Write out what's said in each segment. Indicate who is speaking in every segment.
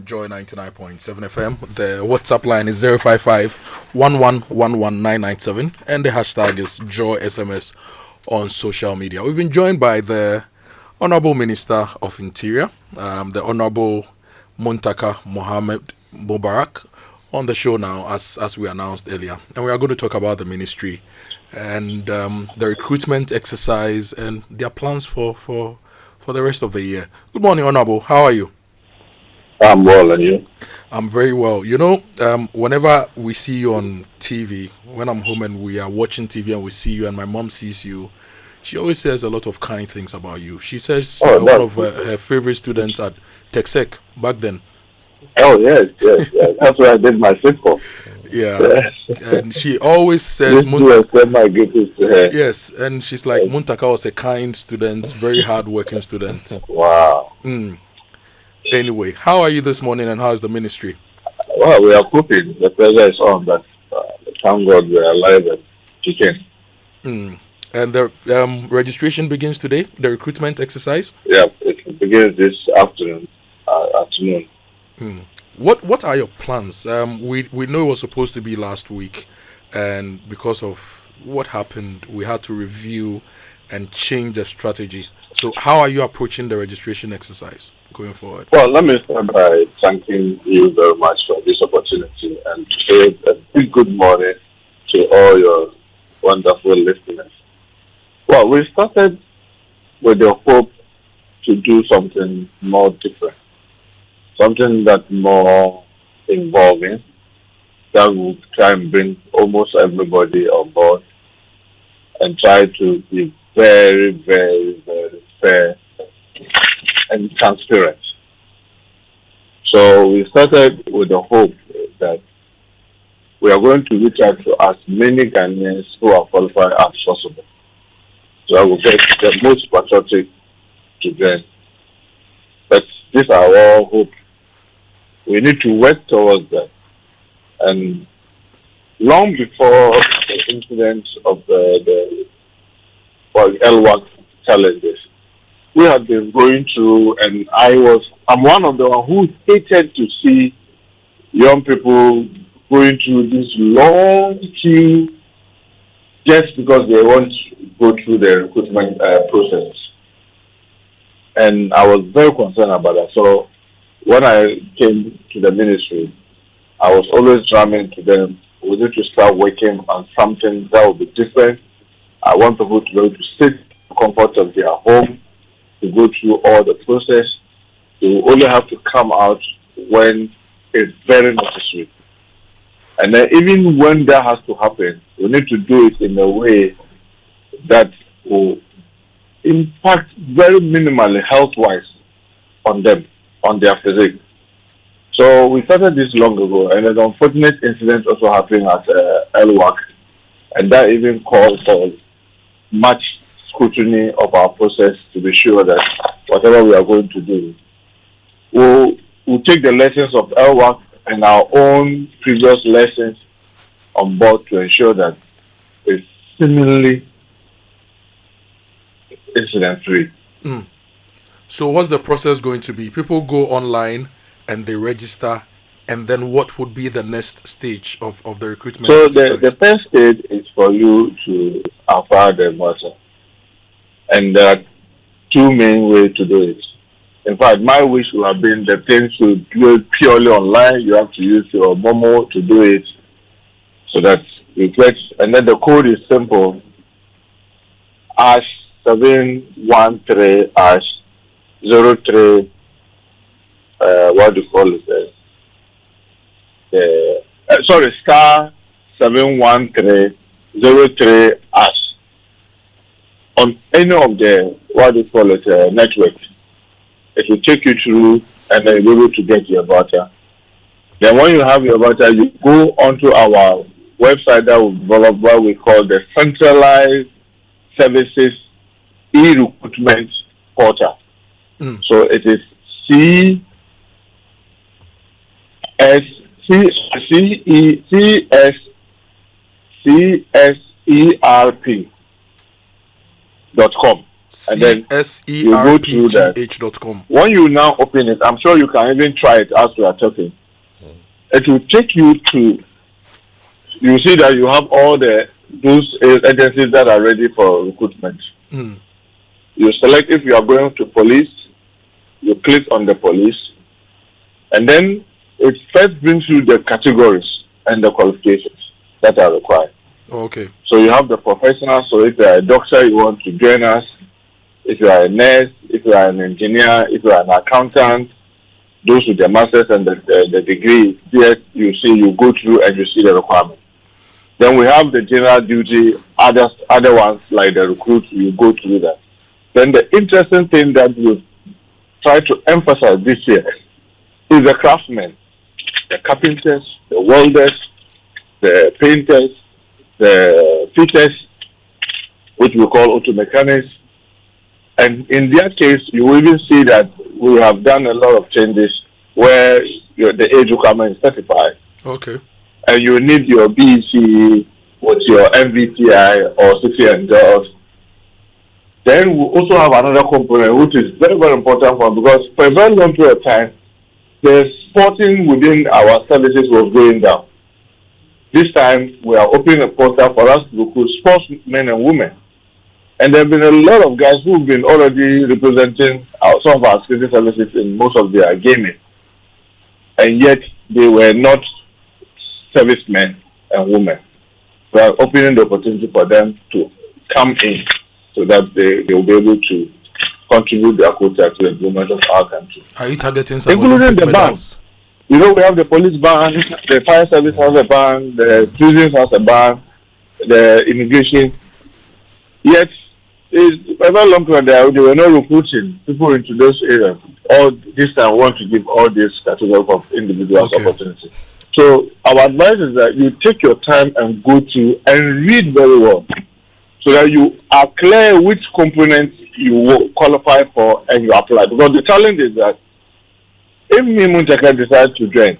Speaker 1: Joy 99.7 FM. The WhatsApp line is 055 1111997 and the hashtag is Joy SMS on social media. We've been joined by the Honorable Minister of Interior, the Honorable Muntaka Mohammed Mubarak, on the show now, as we announced earlier. And we are going to talk about the ministry and the recruitment exercise and their plans for the rest of the year. Good morning, Honorable. How are you?
Speaker 2: I'm well, and you?
Speaker 1: I'm very well. You know, whenever we see you on TV, when I'm home and we are watching TV and we see you and my mom sees you, she always says a lot of kind things about you. She says you're one of her favorite students at TechSec back then.
Speaker 2: Oh, yes. That's where I did my simple.
Speaker 1: Yeah. Yes. And she always says
Speaker 2: Muntaka. My greetings to her.
Speaker 1: Yes, and she's like, Muntaka was a kind student, very hard-working student.
Speaker 2: Wow.
Speaker 1: Anyway, how are you this morning and how is the ministry?
Speaker 2: Well, we are coping. The pressure is on, but thank God we are alive and kicking.
Speaker 1: And the registration begins today, the recruitment exercise?
Speaker 2: Yeah, it begins this afternoon.
Speaker 1: What are your plans? We know it was supposed to be last week, and because of what happened, we had to review and change the strategy. So how are you approaching the registration exercise going forward?
Speaker 2: Well, let me start by thanking you very much for this opportunity and to say a big good morning to all your wonderful listeners. Well, we started with the hope to do something more different, something that's more involving, that will try and bring almost everybody on board and try to be very, very, very fair and transparent. So we started with the hope that we are going to reach out to as many Ghanaians who are qualified as possible. So I will get the most patriotic to them. But these are all hope. We need to work towards that. And long before the incident of the LWAC challenges, we had been going through, and I'm one of the ones who hated to see young people going through this long queue just because they want to go through the recruitment process. And I was very concerned about that. So when I came to the ministry, I was always drumming to them, we need to start working on something that will be different. I want people to be able to sit in the comfort of their home, to go through all the process. They will only have to come out when it's very necessary. And then even when that has to happen, we need to do it in a way that will impact very minimally health-wise on them, on their physique. So we started this long ago, and an unfortunate incident also happened at LWAC, and that even called for much scrutiny of our process to be sure that whatever we are going to do, we'll take the lessons of LWAC and our own previous lessons on board to ensure that it's similarly incident-free.
Speaker 1: So what's the process going to be? People go online and they register, and then what would be the next stage of the recruitment exercise?
Speaker 2: So the first stage is for you to acquire the master. And there are two main ways to do it. In fact, my wish would have been the thing to do it purely online. You have to use your Momo to do it so that you get, and then the code is simple. #713 #03 what do you call it? Star 713 #03 on any of the network. It will take you through, and then you'll be able to get your voucher. Then when you have your voucher, you go onto our website that we develop what we call the Centralized Services E-Recruitment Portal. So it is CSERP.com. and then you go through that.
Speaker 1: CSERPGH.com.
Speaker 2: When you now open it, I'm sure you can even try it as we are talking. It will take you to, you see that you have all those agencies that are ready for recruitment. You select if you are going to police, you click on the police, and then it first brings you the categories and the qualifications that are required.
Speaker 1: Okay.
Speaker 2: So you have the professional, so if you are a doctor, you want to join us. If you are a nurse, if you are an engineer, if you are an accountant, those with the master's and the degree, yes, you see, you go through and you see the requirement. Then we have the general duty, other ones like the recruit, you go through that. Then the interesting thing that we try to emphasize this year is the craftsmen, the carpenters, the welders, the painters, the fitters, which we call auto mechanics. And in their case, you will even see that we have done a lot of changes where the age requirement is 35.
Speaker 1: Okay.
Speaker 2: And you need your BEC with your MVTI or 60 and girls. Then we also have another component which is very, very important for, because for a very long period of time, the sporting within our services was going down. This time, we are opening a portal for us to recruit sportsmen and women. And there have been a lot of guys who've been already representing some of our security services in most of their gaming. And yet, they were not servicemen and women. We are opening the opportunity for them to come in so that they will be able to contribute their quota to the development of our country.
Speaker 1: Are you targeting some
Speaker 2: including the
Speaker 1: medals?
Speaker 2: band? You know, we have the police band, the fire service has a band, the prisons has a band, the immigration. Yet, it's a very long time they were not recruiting people into those areas. All this time, want to give all these categories of individuals opportunity. So, our advice is that you take your time and go to and read very well, so that you are clear which components you will qualify for and you apply. Because the challenge is that if me Muntaka decides to join,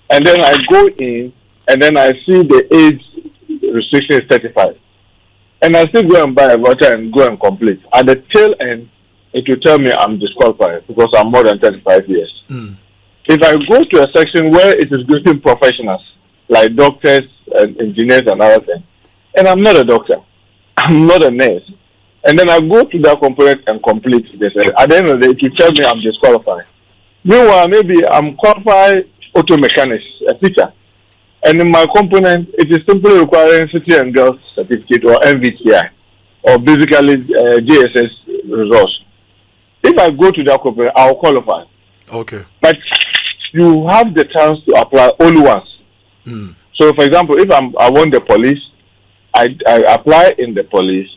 Speaker 2: and then I go in and then I see the age restriction is 35, and I still go and buy a voucher and go and complete, at the tail end it will tell me I'm disqualified because I'm more than 35 years. If I go to a section where it is grading professionals like doctors and engineers and other things, and I'm not a doctor, I'm not a nurse, and then I go to that component and complete, they say at the end of the day it will tell me I'm disqualified. Meanwhile, maybe I'm qualified auto mechanics, a teacher, and in my component it is simply requiring city and girls certificate or MVTI or basically GSS results. If I go to that component, I'll qualify.
Speaker 1: Okay.
Speaker 2: But you have the chance to apply only once. So, for example, if I want the police, I apply in the police,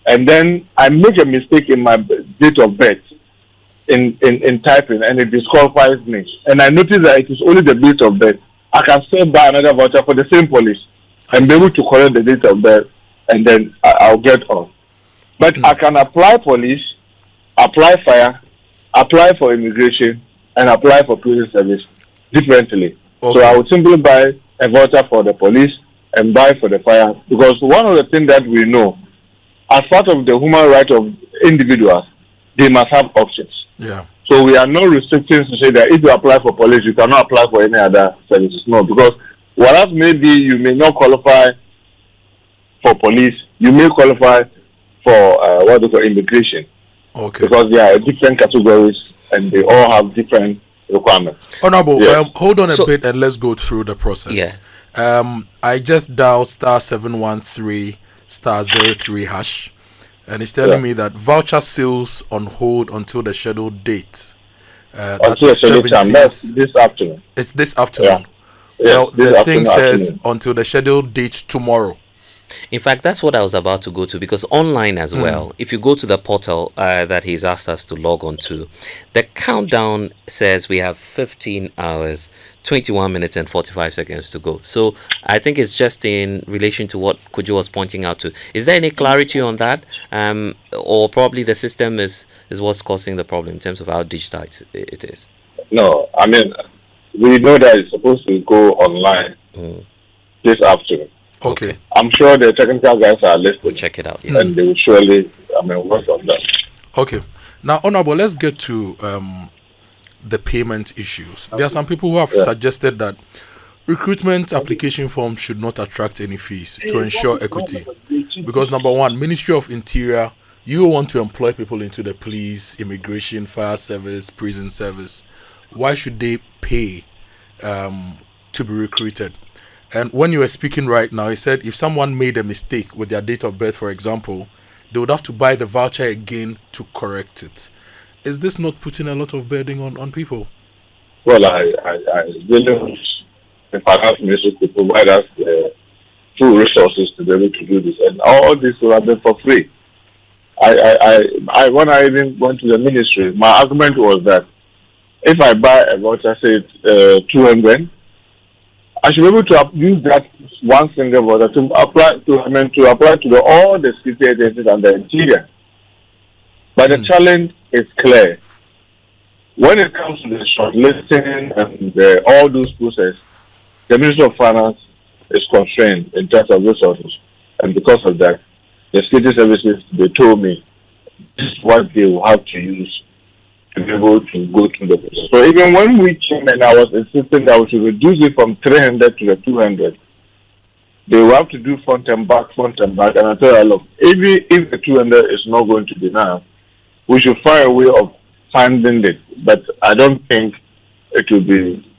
Speaker 2: and then I make a mistake in my date of birth in typing, and it disqualifies me. And I notice that it is only the date of birth. I can still buy another voucher for the same police and be able to correct the date of birth, and then I'll get on. But I can apply police, apply fire, apply for immigration, and apply for prison service differently. So I would simply buy a voucher for the police and buy for the fire, because one of the things that we know, as part of the human right of individuals, they must have options.
Speaker 1: Yeah.
Speaker 2: So we are not restricting to say that if you apply for police, you cannot apply for any other services. No, because whereas maybe you may not qualify for police, you may qualify for what they call immigration.
Speaker 1: Okay.
Speaker 2: Because they are different categories and they all have different requirements.
Speaker 1: Honorable, hold on a bit and let's go through the process. I just dialed *713 *03 hash, and it's telling me that voucher sales on hold until the scheduled date. That's the 17th.
Speaker 2: That's this afternoon.
Speaker 1: It's this afternoon. Well, the thing says until the scheduled date tomorrow.
Speaker 3: In fact, that's what I was about to go to, because online as well, if you go to the portal that he's asked us to log on to, the countdown says we have 15 hours, 21 minutes and 45 seconds to go. So I think it's just in relation to what Kujo was pointing out to. Is there any clarity on that? Or probably the system is what's causing the problem in terms of how digitized it is?
Speaker 2: No, I mean, we know that it's supposed to go online this afternoon.
Speaker 1: Okay.
Speaker 2: I'm sure the technical guys are listening.
Speaker 3: We'll check it out.
Speaker 2: And they will surely work on that.
Speaker 1: Okay. Now, Honorable, let's get to the payment issues. There are some people who have suggested that recruitment application forms should not attract any fees to ensure equity. Because number one, Ministry of Interior, you want to employ people into the police, immigration, fire service, prison service. Why should they pay to be recruited? And when you were speaking right now, you said if someone made a mistake with their date of birth, for example, they would have to buy the voucher again to correct it. Is this not putting a lot of burden on people?
Speaker 2: Well, I really wish the finance ministry could provide us the full resources to be able to do this, and all this will have been for free. When I even went to the ministry, my argument was that if I buy a voucher, say 200, I should be able to use that one single voucher to apply to all the security agencies and the interior. But the challenge is clear. When it comes to the shortlisting and all those processes, the Ministry of Finance is constrained in terms of resources. And because of that, the security services, they told me this is what they will have to use to be able to go through the process. So even when we came and I was insisting that we should reduce it from 300 to the 200, they will have to do front and back. And I tell her, look, even if the 200 is not going to be enough, we should find a way of funding it. But I don't think it will be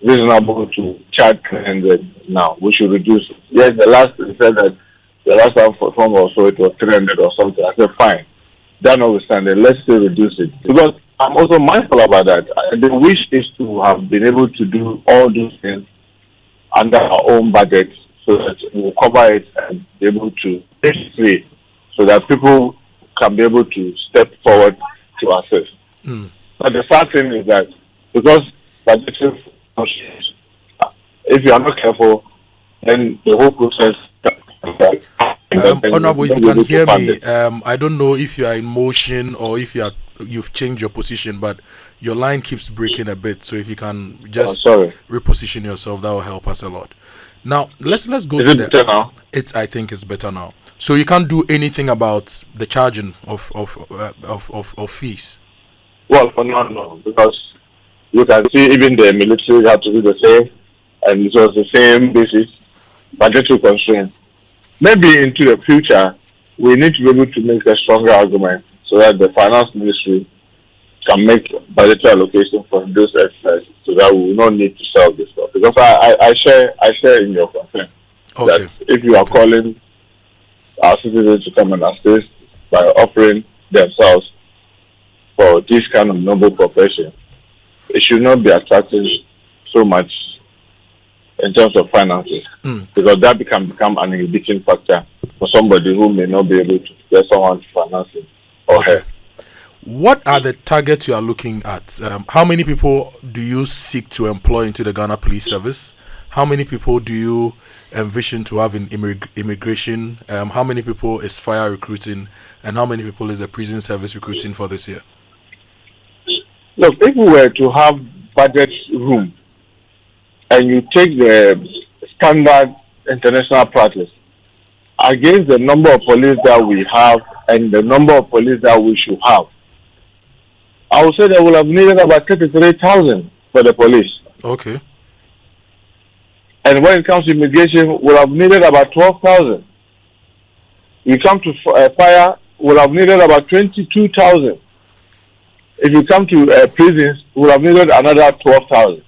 Speaker 2: reasonable to charge 300 now. We should reduce it. Yes, the last time for form also it was 300 or something. I said, fine. That notwithstanding, let's still reduce it. Because I'm also mindful about that. The wish is to have been able to do all these things under our own budget so that we'll cover it and be able to pay free so that people can be able to step forward to assist. But the sad thing is that because budgeting, if you are not careful, then the whole process.
Speaker 1: Honorable, if you can hear me, I don't know if you are in motion or if you've changed your position, but your line keeps breaking a bit. So if you can just reposition yourself, that will help us a lot. Now let's go
Speaker 2: to
Speaker 1: the. Now? I think it's better now. So you can't do anything about the charging of fees.
Speaker 2: Well, for now, no, because you can see even the military had to do the same, and it was the same basis, budgetary constraints. Maybe into the future, we need to be able to make a stronger argument so that the finance ministry can make budgetary allocation for those exercises so that we will not need to sell this stuff. Because I share in your concern that if you are calling our citizens to come and assist by offering themselves for this kind of noble profession, it should not be attracting so much in terms of finances, because that can become an inhibiting factor for somebody who may not be able to get someone to finance it or her.
Speaker 1: What are the targets you are looking at? How many people do you seek to employ into the Ghana Police Service? How many people do you envision to have in immigration? How many people is fire recruiting? And how many people is the prison service recruiting for this year?
Speaker 2: Look, if we were to have budget room, and you take the standard international practice against the number of police that we have and the number of police that we should have, I would say that we'll have needed about 33,000 for the police.
Speaker 1: Okay.
Speaker 2: And when it comes to immigration, we'll have needed about 12,000. You come to fire, we'll have needed about 22,000. If you come to prisons, we'll have needed another 12,000.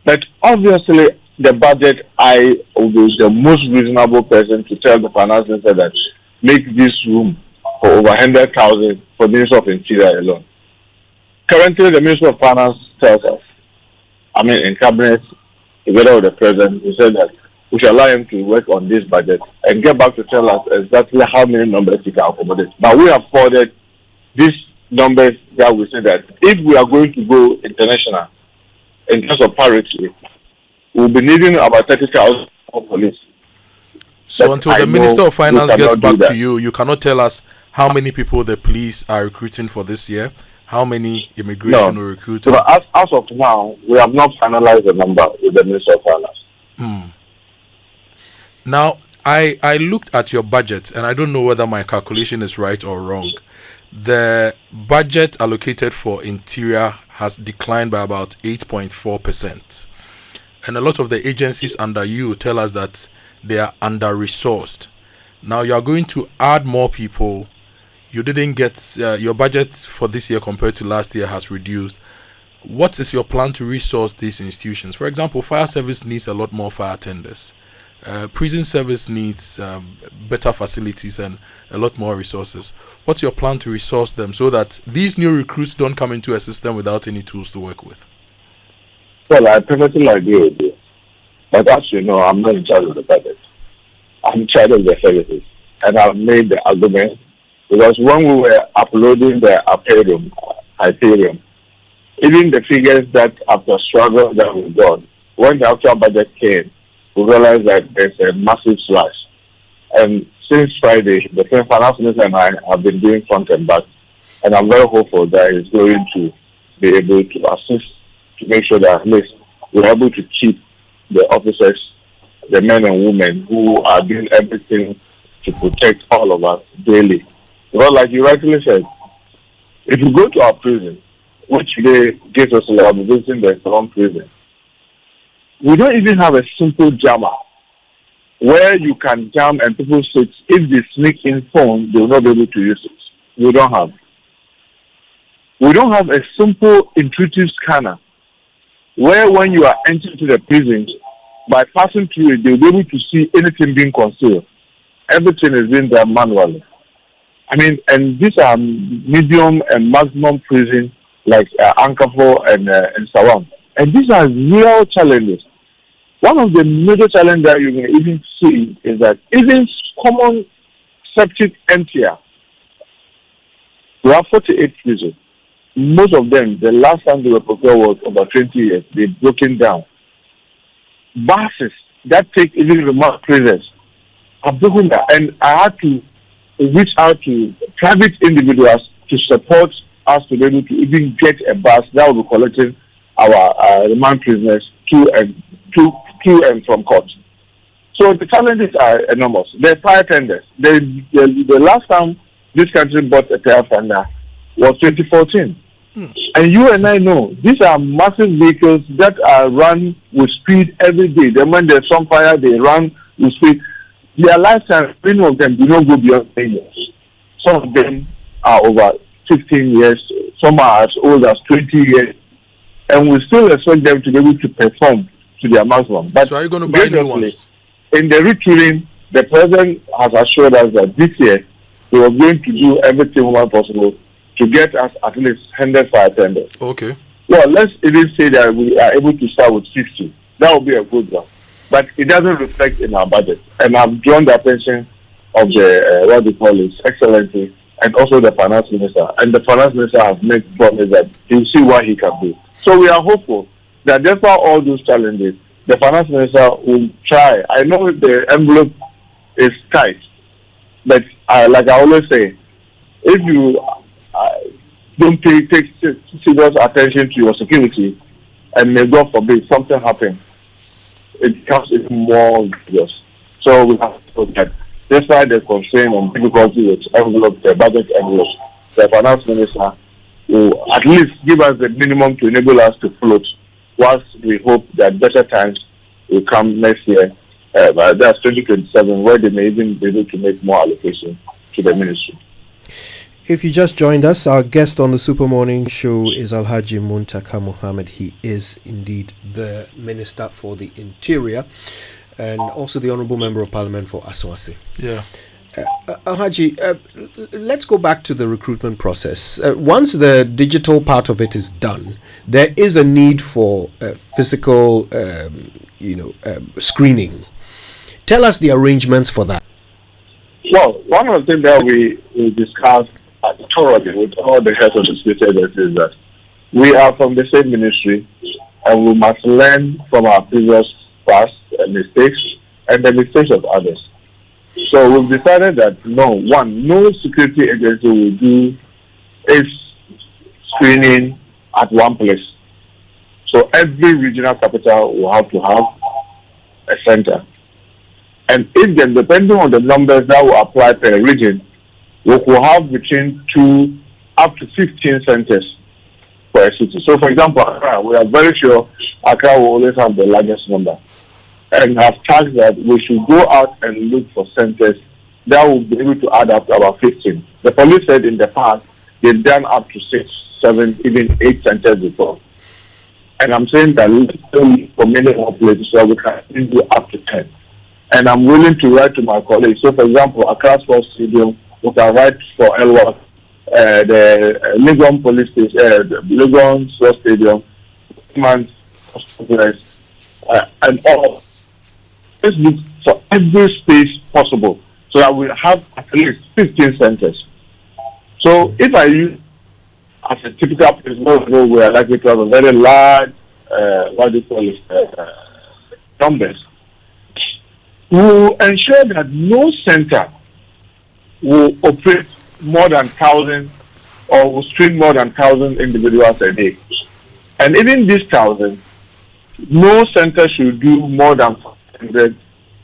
Speaker 2: But obviously, the budget, I will be the most reasonable person to tell the finance minister that make this room for over 100,000 for the Ministry of Interior alone. Currently, the Ministry of Finance tells us, in cabinet, together with the president, he said that we should allow him to work on this budget and get back to tell us exactly how many numbers he can accommodate. Now, we have forwarded these numbers that we say that if we are going to go international, in terms of parity, we'll be needing about 30,000 police.
Speaker 1: So until the Minister of Finance gets back to you, you cannot tell us how many people the police are recruiting for this year, how many immigration will recruit.
Speaker 2: So as of now, we have not finalized the number with the Minister of Finance.
Speaker 1: Now, I looked at your budget, and I don't know whether my calculation is right or wrong. The budget allocated for interior has declined by about 8.4%. And a lot of the agencies under you tell us that they are under resourced. Now you are going to add more people. You didn't get your budget for this year compared to last year has reduced. What is your plan to resource these institutions? For example, fire service needs a lot more fire tenders. Prison service needs better facilities and a lot more resources. What's your plan to resource them so that these new recruits don't come into a system without any tools to work with?
Speaker 2: Well, I perfectly agree with you. But as you know, I'm not in charge of the budget. I'm in charge of the services. And I've made the argument because when we were uploading the Hyperion, even the figures that after struggle that we got, when the actual budget came, we realized that there's a massive slash. And since Friday, the finance minister and I have been doing front and back, and I'm very hopeful that he's going to be able to assist to make sure that at least we're able to keep the officers, the men and women who are doing everything to protect all of us daily. Because like you rightly said, if you go to our prison, which today gives us a lot of visiting the wrong prison, we don't even have a simple jammer where you can jam and people sit. If they sneak in phone, they will not be able to use it. We don't have. We don't have a simple intuitive scanner where when you are entering to the prison, by passing through it, they'll be able to see anything being concealed. Everything is being done manually. I mean, and these are medium and maximum prison like Ankafo and Sawam. And these are real challenges. One of the major challenges that you can even see is that even common septic emptier, we have 48 prisons. Most of them, the last time they were procured was about 20 years. They've broken down. Buses that take even remote prisons are broken down. And I had to reach out to private individuals to support us to be able to even get a bus that will be collecting our remand prisoners to and from court. So the challenges are enormous. The fire tenders. The last time this country bought a fire tender was 2014. And you and I know these are massive vehicles that are run with speed every day. Then when there's some fire, they run with speed. Their lifetime, many of them do not go beyond 10 years. Some of them are over 15 years. Some are as old as 20 years. And we still expect them to be able to perform to their maximum. But
Speaker 1: so are you going to buy new ones?
Speaker 2: In the retooling, the president has assured us that this year he was going to do everything possible to get us at least 100 fire tenders.
Speaker 1: Okay.
Speaker 2: Well, let's even say that we are able to start with 50. That would be a good one. But it doesn't reflect in our budget. And I've drawn the attention of the, what they call it, Excellency, and also the finance minister. And the finance minister has made promise that he'll see what he can do. So we are hopeful that despite all those challenges, the finance minister will try. I know the envelope is tight, but like I always say, if you don't take serious attention to your security, and may God forbid something happen, it becomes even more dangerous. So we have to look at, despite the constraint and difficulty with envelope, the budget envelope, the finance minister will at least give us the minimum to enable us to float, whilst we hope that better times will come next year. That's 2027, where they may even be able to make more allocation to the ministry.
Speaker 4: If you just joined us, our guest on the Super Morning Show is Alhaji Muntaka Mohammed. He is indeed the Minister for the Interior and also the Honourable Member of Parliament for Aswasi.
Speaker 1: Yeah.
Speaker 4: Alhaji, let's go back to the recruitment process. Once the digital part of it is done, there is a need for physical, screening. Tell us the arrangements for that.
Speaker 2: Well, one of the things that we discussed thoroughly with all the heads of the state agencies is that we are from the same ministry and we must learn from our previous past mistakes and the mistakes of others. So we've decided that no security agency will do its screening at one place. So every regional capital will have to have a center. And if then, depending on the numbers that will apply per region, we could have between 2 up to 15 centers for a city. So, for example, Accra, we are very sure Accra will always have the largest number, and have tasked that we should go out and look for centers that will be able to add up to about 15. The police said in the past they've done up to 6, 7, even 8 centers before. And I'm saying that for many more places, so we can do up to 10. And I'm willing to write to my colleagues. So, for example, Accra Sports Stadium, we can write for Elwa, the Legon Police Station, the Legon Sports Stadium, and all. Let's look for every space possible so that we have at least 15 centers. So, if I use as a typical place, we are likely to have a very large, numbers. We will ensure that no center will operate more than 1,000 or will screen more than 1,000 individuals a day. And even this 1,000, no center should do more than 500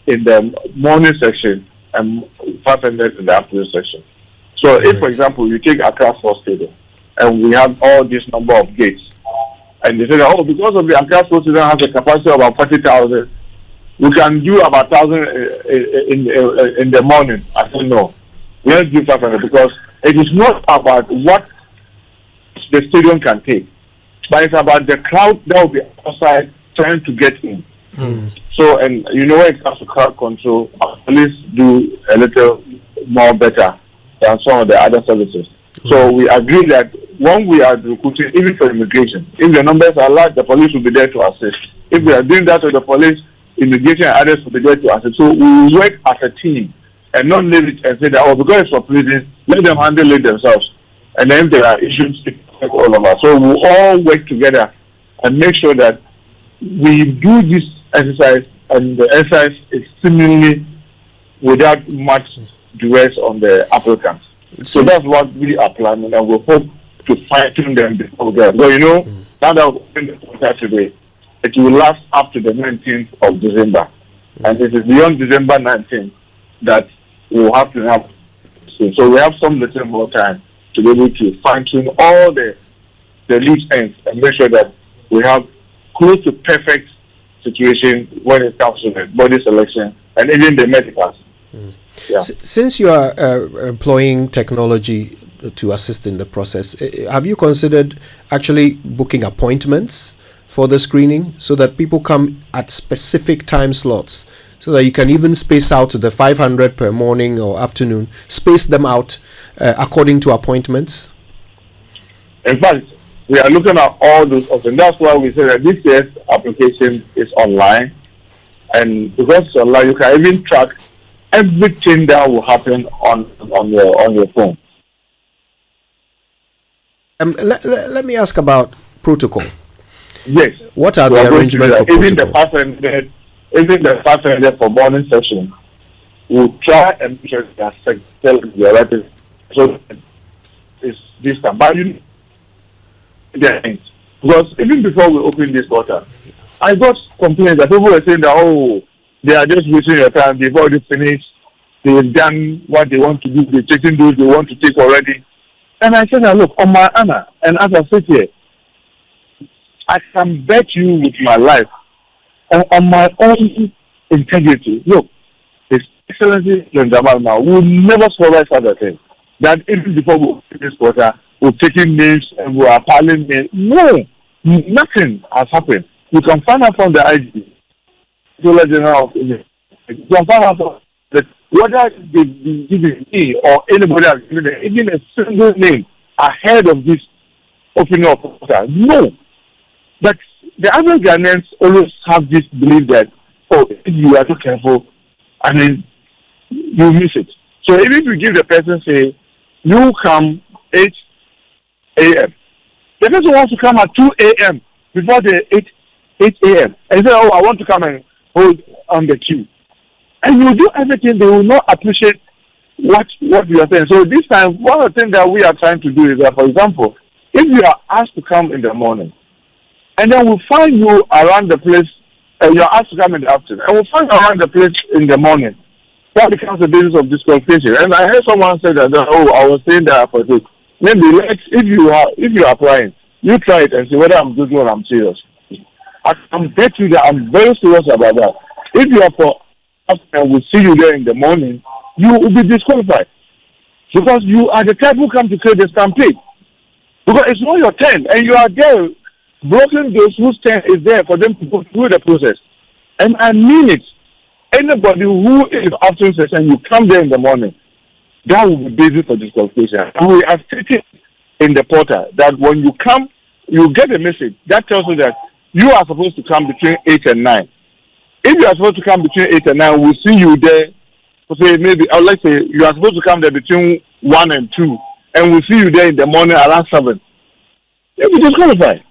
Speaker 2: in the morning section and 500 in the afternoon section. So, if, for example, you take Accra Sports Stadium and we have all this number of gates, and they say that, oh, because of the Accra Sports Stadium has a capacity of about 40,000, we can do about 1,000 in the morning. I said, no, let's do 500, because it is not about what the stadium can take, but it's about the crowd that will be outside trying to get in. So, and you know, when it comes to crowd control, police do a little more better than some of the other services. So we agree that when we are recruiting, even for immigration, if the numbers are large, the police will be there to assist. If we are doing that with the police, immigration and others will be there to assist. So we work as a team and not leave it and say that, oh, because it's for prison, let them handle it themselves. And then if there are issues, it affects all of us. So we all work together and make sure that we do this exercise, and the exercise is seemingly without much duress on the applicants. So that's what we are planning, and we hope to fine-tune them before we get. So, you know, now that we're opening the contract today, it will last up to the 19th of December. And it is beyond December 19th that we will have to have. So we have some little more time to be able to fine-tune all the loose ends and make sure that we have close to perfect situation when it comes to the body selection and even the medicals. Yeah.
Speaker 4: Since you are employing technology to assist in the process, have you considered actually booking appointments for the screening so that people come at specific time slots, so that you can even space out the 500 per morning or afternoon, space them out according to appointments?
Speaker 2: In fact, we are looking at all those options. That's why we say that this year's application is online, and because it's online, you can even track everything that will happen on your phone.
Speaker 4: Let me ask about protocol.
Speaker 2: Yes.
Speaker 4: What are the arrangements for protocol?
Speaker 2: Even the 500 for morning session, we'll try and make sure that the right, so it's this time. But you because even before we open this quarter, I got complaints that people were saying that, oh, they are just wasting your time. They've already finished. They've done what they want to do. They're taking those they want to take already. And I said, look, on my honor, and as I sit here, I can bet you with my life, on my own integrity. Look, His Excellency Jamal will never survive such a thing. That even before we open this quarter, we're taking names and we are piling names. No, nothing has happened. You can find out from the IG. You can find out from that whether they've been giving me or anybody has given them even a single name ahead of this opening of quarter. No. But the other Ghanaians always have this belief that, oh, if you are too careful, I mean, you miss it. So even if you give the person, say, you come 8 a.m., the person wants to come at 2 a.m. before the 8 a.m. and say, oh, I want to come and hold on the queue. And you do everything, they will not appreciate what you are saying. So this time, one of the things that we are trying to do is that, for example, if you are asked to come in the morning, and then we'll find you around the place and you're asked to come in the afternoon, and we'll find around the place in the morning. That becomes the basis of disqualification. And I heard someone say that, oh, I was saying that for this. Maybe if you're applying, you try it and see whether I'm doing or I'm serious. I can bet you that I'm very serious about that. If you are for and we'll see you there in the morning, you will be disqualified. Because you are the type who come to create the stampede. Because it's not your turn, and you are there blocking those whose turn is there for them to go through the process. And I mean it. Anybody who is afternoon session, you come there in the morning, that will be basis for disqualification. And we are stating in the portal that when you come, you get a message that tells you that you are supposed to come between 8 and 9. If you are supposed to come between 8 and 9, we'll see you there. Say maybe, let's say you are supposed to come there between 1 and 2, and we'll see you there in the morning around 7. You'll be disqualified.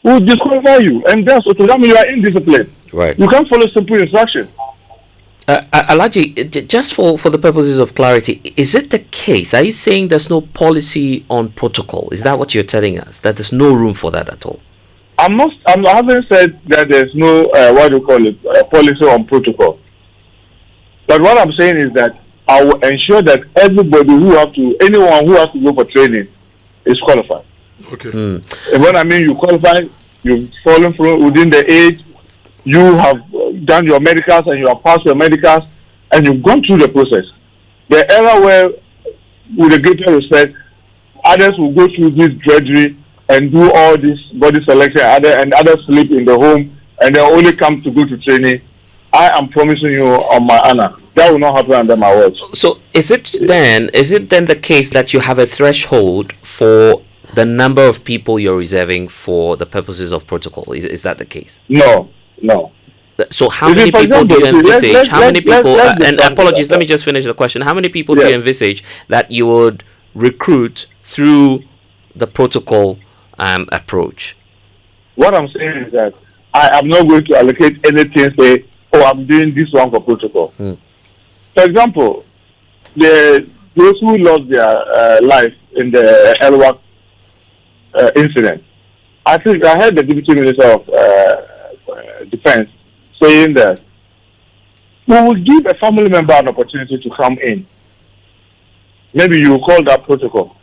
Speaker 2: We'll disqualify you, and that's what that means you are indisciplined.
Speaker 3: Right.
Speaker 2: You can't follow simple instructions.
Speaker 3: Alaji, just for the purposes of clarity, is it the case? Are you saying there's no policy on protocol? Is that what you're telling us? That there's no room for that at all?
Speaker 2: I haven't said that there's no policy on protocol. But what I'm saying is that I will ensure that anyone who has to go for training is qualified.
Speaker 1: Okay.
Speaker 2: And when I mean you qualify, you've fallen through within the age, you have done your medicals and you have passed your medicals, and you've gone through the process. The era where, with a greater respect, others will go through this drudgery and do all this body selection, and others sleep in the home, and they only come to go to training. I am promising you on my honor, that will not happen under my words.
Speaker 3: So is it then the case that you have a threshold for the number of people you're reserving for the purposes of protocol? Is that the case?
Speaker 2: No.
Speaker 3: So how many people do you envisage? How many people? And apologies, let me just finish the question. How many people do you envisage that you would recruit through the protocol approach?
Speaker 2: What I'm saying is that I am not going to allocate anything. Say, oh, I'm doing this one for protocol. For example, those who lost their life in the Elwak incident. I think I heard the Deputy Minister of Defense saying that we will give a family member an opportunity to come in. Maybe you call that protocol.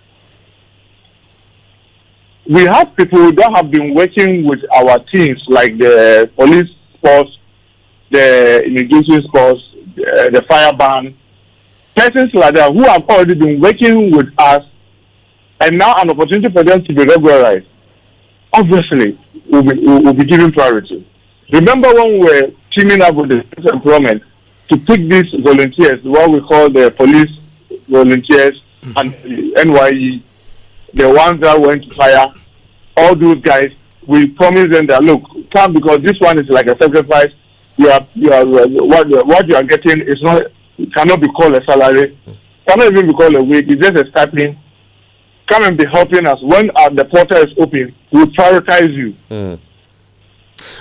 Speaker 2: We have people that have been working with our teams, like the police force, the immigration force, the fire ban, persons like that who have already been working with us, and now an opportunity for them to be regularized. Obviously, we'll be given priority. Remember when we were teaming up with the employment to pick these volunteers, what we call the police volunteers and NYE, the ones that went to fire, all those guys, we promised them that, look, come, because this one is like a sacrifice. What you are getting is not, cannot be called a salary, cannot even be called a wage. It's just a stipend. Come and be helping us. When the portal is open, we'll prioritize you.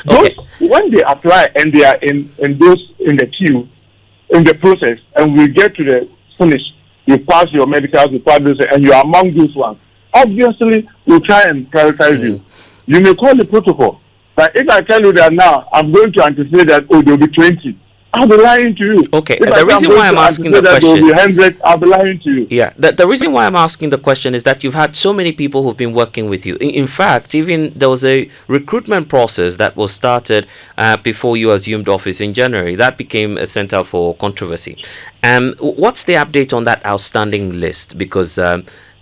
Speaker 2: Okay. When they apply and they are in the queue, in the process, and we get to the finish, you pass your medicals, you pass this, and you are among those ones. Obviously, we'll try and prioritize you. You may call the protocol, but if I tell you that now, I'm going to anticipate that, oh, there'll be 20. I'll be lying to you.
Speaker 3: Okay, the reason why I'm asking the question,
Speaker 2: there will be 100, I'll be lying to you.
Speaker 3: Yeah, the reason why I'm asking the question is that you've had so many people who've been working with you. In fact, even there was a recruitment process that was started before you assumed office in January. That became a center for controversy. What's the update on that outstanding list? Because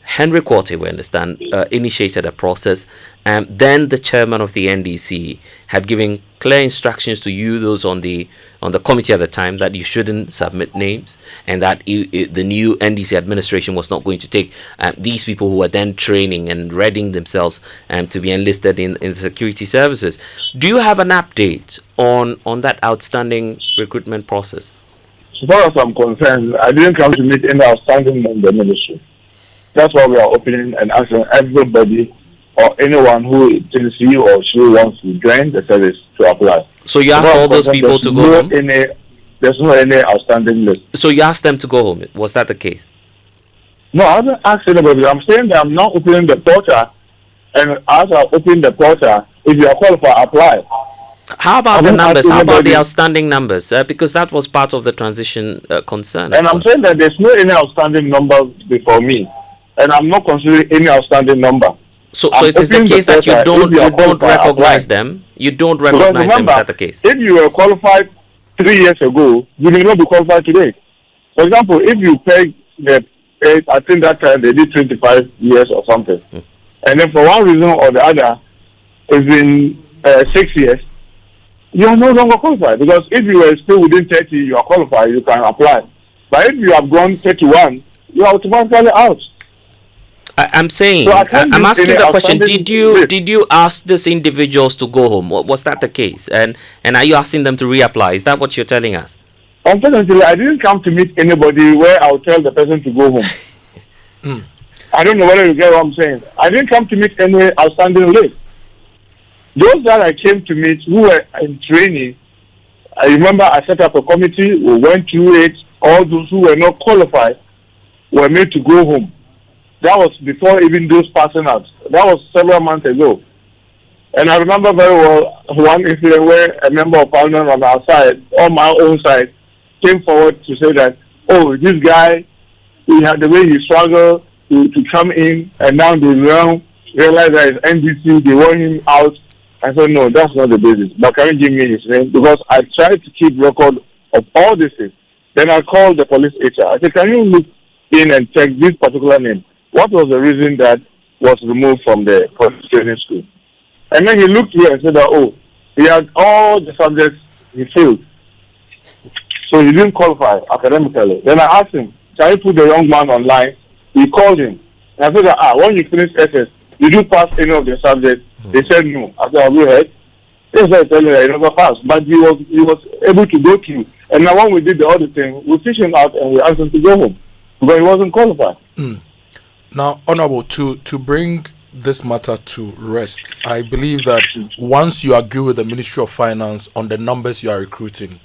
Speaker 3: Henry Quarty, we understand, initiated a process, and then the chairman of the NDC had given clear instructions to you, those on the committee at the time, that you shouldn't submit names, and that the new NDC administration was not going to take these people who were then training and readying themselves to be enlisted in security services. Do you have an update on that outstanding recruitment process?
Speaker 2: As far as I'm concerned, I didn't come to meet any outstanding in the ministry. That's why we are opening and asking everybody or anyone who thinks he or she wants to join the service to apply.
Speaker 3: So you asked all those people to go home?
Speaker 2: There's no any outstanding list.
Speaker 3: So you asked them to go home. Was that the case?
Speaker 2: No, I haven't asked anybody. I'm saying that I'm not opening the portal, and as I open the portal, if you are qualified, apply.
Speaker 3: How about
Speaker 2: I
Speaker 3: the
Speaker 2: haven't asked
Speaker 3: numbers? How about the
Speaker 2: anybody.
Speaker 3: outstanding numbers? Because that was part of the transition concern as
Speaker 2: And I'm
Speaker 3: well.
Speaker 2: saying that there's no any outstanding number before me, and I'm not considering any outstanding number.
Speaker 3: So
Speaker 2: I'm
Speaker 3: it is the
Speaker 2: opening the
Speaker 3: case that
Speaker 2: pressure. If you
Speaker 3: you
Speaker 2: are
Speaker 3: don't
Speaker 2: qualified,
Speaker 3: recognize
Speaker 2: apply.
Speaker 3: them. You don't
Speaker 2: Because
Speaker 3: recognize them. Is
Speaker 2: remember,
Speaker 3: that the case?
Speaker 2: if you were qualified 3 years ago, you may not be qualified today. For example, if you pay the, I think that time they did 25 years or something, and then for one reason or the other, it's been 6 years, you are no longer qualified. Because if you were still within 30, you are qualified, you can apply. But if you have gone 31, you are automatically out.
Speaker 3: I'm saying,
Speaker 2: So I can't
Speaker 3: I'm
Speaker 2: give
Speaker 3: asking
Speaker 2: any
Speaker 3: the question.
Speaker 2: outstanding
Speaker 3: Did you ask these individuals to go home? Was that the case? And are you asking them to reapply? Is that what you're telling us?
Speaker 2: Unfortunately, I didn't come to meet anybody where I'll tell the person to go home. I don't know whether you get what I'm saying. I didn't come to meet any outstanding list. Those that I came to meet who were in training, I remember I set up a committee, we went through it, all those who were not qualified were made to go home. That was before even those passing out. That was several months ago. And I remember very well one incident where a member of parliament on our side, on my own side, came forward to say that, oh, this guy, he had the way he struggled to come in, and now they now realize that it's NDC, they want him out. I said, no, that's not the basis. But can you give me his name? Because I tried to keep record of all these things. Then I called the police HR. I said, can you look in and check this particular name? What was the reason that was removed from the police training school? And then he looked here and said that, oh, he had all the subjects he failed. So he didn't qualify academically. Then I asked him, can you put the young man online? He called him. And I said that, when you finish SS, did you pass any of the subjects? They said no. I said, have you heard? Yes, I tell you that he never passed. But he was able to go through. And now when we did the other thing, we fished him out and we asked him to go home. Because he wasn't qualified.
Speaker 1: Now, Honorable, to bring this matter to rest, I believe that once you agree with the Ministry of Finance on the numbers you are recruiting,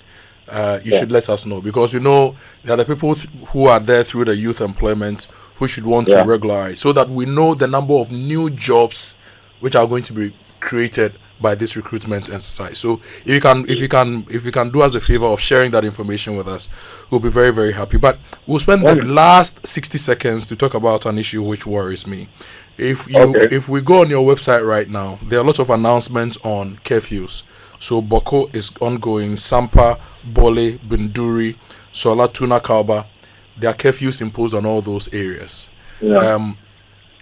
Speaker 1: you should let us know, because you know there are the people who are there through the youth employment who should want to regularize, so that we know the number of new jobs which are going to be created by this recruitment exercise. So if you can do us a favor of sharing that information with us, we'll be very, very happy. But we'll spend the last 60 seconds to talk about an issue which worries me. If we go on your website right now, there are a lot of announcements on curfews. So Boko is ongoing, Sampa, Bole, Binduri, Sola, Tuna, Kalba. There are curfews imposed on all those areas.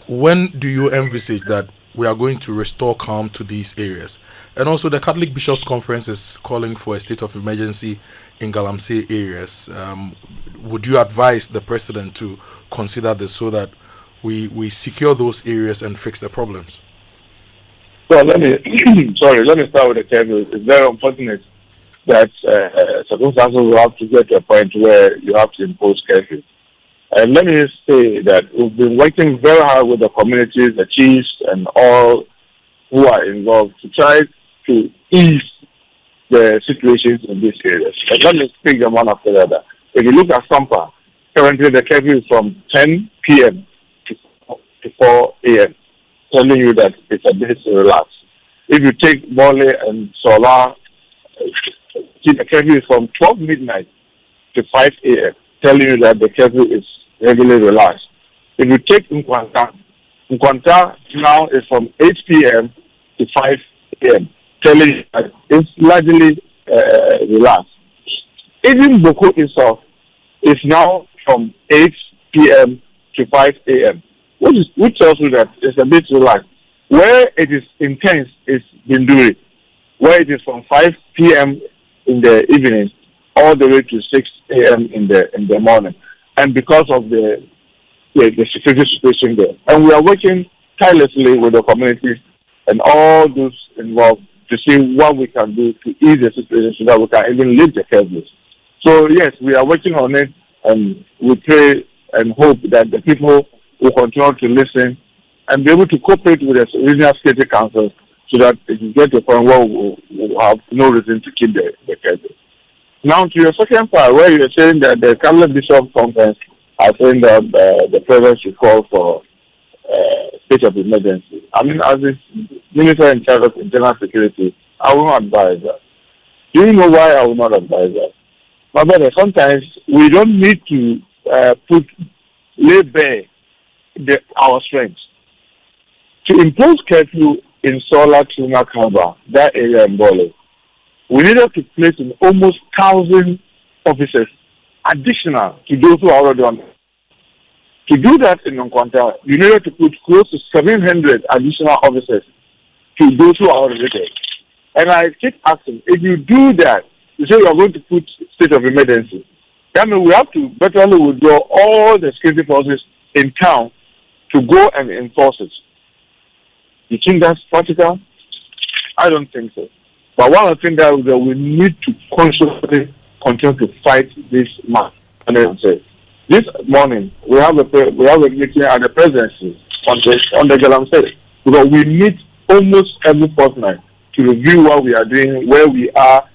Speaker 1: When do you envisage that we are going to restore calm to these areas? And also the Catholic Bishops' Conference is calling for a state of emergency in Galamsey areas. Would you advise the President to consider this so that we secure those areas and fix the problems?
Speaker 2: So let me start with the curfew. It's very unfortunate that circumstances will have to get to a point where you have to impose curfew. And let me say that we've been working very hard with the communities, the chiefs, and all who are involved to try to ease the situations in these areas. And let me speak them one after the other. If you look at Sampa, currently the curfew is from 10 p.m. to 4 a.m., telling you that it's a bit relaxed. If you take Bole and Solar, the curfew is from 12 midnight to 5 a.m., telling you that the curfew is heavily relaxed. If you take Nkwanta now is from 8 p.m. to 5 a.m., telling you that it's largely relaxed. Even Boko itself is now from 8 p.m. to 5 a.m., which tells you that it's a bit relaxed. Where it is intense is Binduri, where it is from 5 p.m. in the evening all the way to 6 a.m. in the morning, and because of the security situation there. And we are working tirelessly with the communities and all those involved to see what we can do to ease the situation so that we can even lift the curfews. So yes, we are working on it, and we pray and hope that the people will continue to listen and be able to cooperate with the regional security council so that it will get to a point where we'll have no reason to keep the curfew. Now, to your second part, where you're saying that the Catholic Bishops' Conference are saying that the President should call for state of emergency. I mean, as the Minister in charge of internal security, I will not advise that. Do you know why I will not advise that? My brother, sometimes we don't need to lay bare our strengths. To impose curfew in Solar, Tuna, Kaba, that area in Bole, we needed to place in almost 1,000 officers additional to those who are already on. To do that in Nkwanta, you needed to put close to 700 additional officers to those who are already there. And I keep asking, if you do that, you say you are going to put state of emergency. That means we have to better withdraw all the security forces in town to go and enforce it. You think that's practical? I don't think so. But one of the things that we need to consciously continue to fight this match. This morning we have a meeting at the presidency on the Galam state, because we meet almost every fortnight to review what we are doing, where we are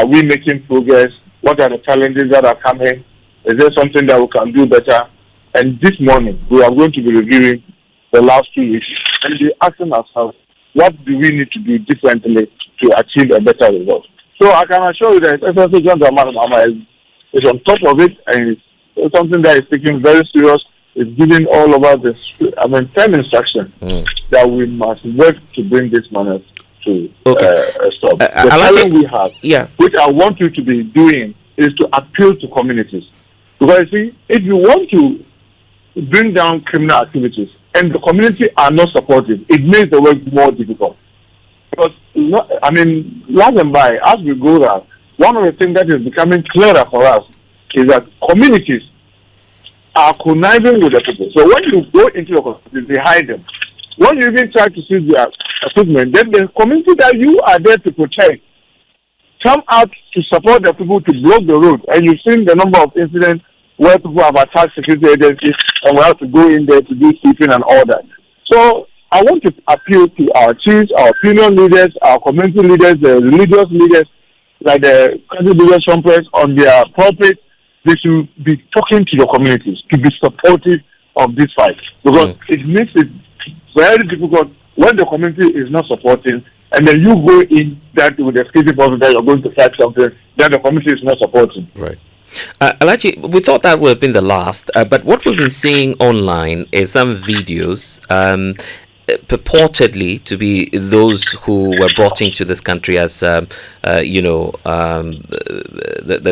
Speaker 2: we making progress, what are the challenges that are coming, is there something that we can do better? And this morning we are going to be reviewing the last 2 weeks and be asking ourselves, what do we need to do differently to achieve a better result? So I can assure you that SSC John Dramani is on top of it, and it's something that is taken very serious. It's giving all over this, 10 instructions that we must work to bring this manner to a stop. The challenge we have, which I want you to be doing, is to appeal to communities. Because you see, if you want to bring down criminal activities and the community are not supportive, it makes the work more difficult. Because, last and by, as we go around, one of the things that is becoming clearer for us is that communities are conniving with the people. So when you go into the community, they hide them. When you even try to seize their equipment, then the community that you are there to protect come out to support the people to block the road. And you've seen the number of incidents where people have attacked security agencies and we have to go in there to do sweeping and all that. So I want to appeal to our chiefs, our opinion leaders, our community leaders, the religious leaders, like the country leaders conference on their pulpit. They should be talking to the communities to be supportive of this fight, because it makes it very difficult when the community is not supporting, and then you go in that with the security forces that you're going to fight something that the community is not supporting.
Speaker 3: Right. Alaji, we thought that would have been the last, but what we've been seeing online is some videos purportedly to be those who were brought into this country as the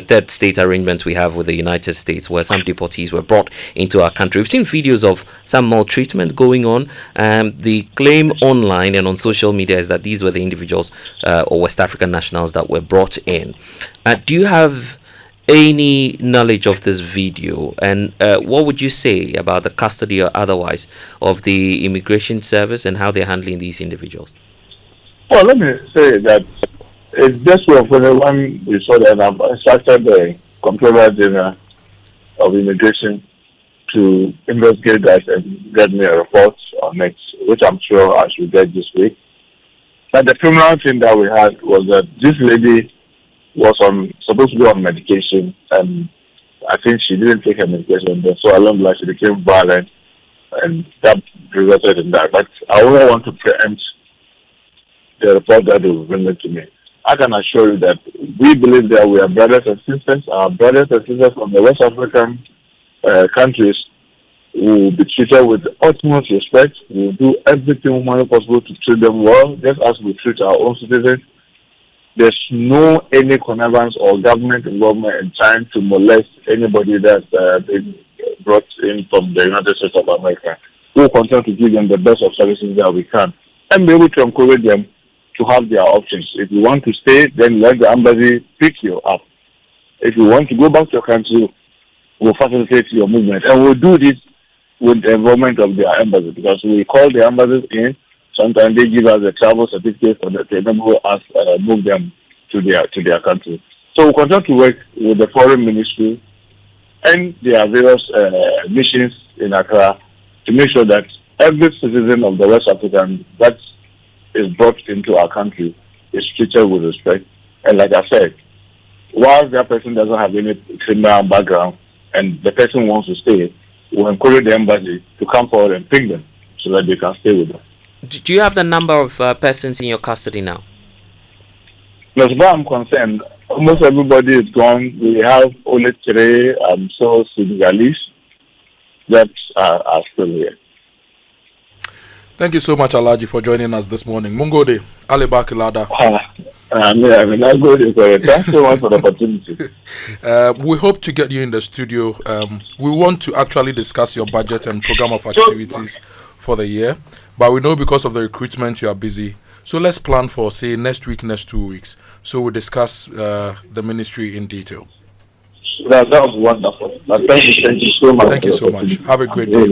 Speaker 3: third state arrangement we have with the United States, where some deportees were brought into our country. We've seen videos of some maltreatment going on. The claim online and on social media is that these were the individuals or West African nationals that were brought in. Do you have any knowledge of this video, and what would you say about the custody or otherwise of the immigration service and how they're handling these individuals?
Speaker 2: Well, let me say that it's just when we saw that I've instructed the Comptroller General of Immigration to investigate that and get me a report on it, which I'm sure I should get this week. But the criminal thing that we had was that this lady was supposed to be on medication, and I think she didn't take her medication. So along the line, she became violent, and that resulted in that. But I don't want to preempt the report that they will bring it to me. I can assure you that we believe that we are brothers and sisters. Our brothers and sisters from the West African countries will be treated with utmost respect. We will do everything humanly possible to treat them well, just as we treat our own citizens. There's no any connivance or government involvement in trying to molest anybody that's been brought in from the United States of America. We'll continue to give them the best of services that we can and be able to encourage them to have their options. If you want to stay, then let the embassy pick you up. If you want to go back to your country, we'll facilitate your movement. And we'll do this with the involvement of their embassy, because we call the embassies in. Sometimes they give us a travel certificate so that they enable us move them to their country. So we continue to work with the foreign ministry and their various missions in Accra to make sure that every citizen of the West African that is brought into our country is treated with respect. And like I said, while that person doesn't have any criminal background and the person wants to stay, we'll encourage the embassy to come forward and pick them so that they can stay with us.
Speaker 3: Do you have the number of persons in your custody now?
Speaker 2: As far as I'm concerned, almost everybody is gone. We have only three so Senegalese that are still here.
Speaker 1: Thank you so much, Alaji, for joining us this morning. Mungode, Aleba Kilada.
Speaker 2: Not good. Thanks so much for the opportunity.
Speaker 1: We hope to get you in the studio. We want to actually discuss your budget and program of activities for the year, but we know because of the recruitment you are busy. So let's plan for, say, next week, next 2 weeks. So we'll discuss the ministry in detail.
Speaker 2: That was wonderful. Thank you so much.
Speaker 1: Thank you so much. Have a great day.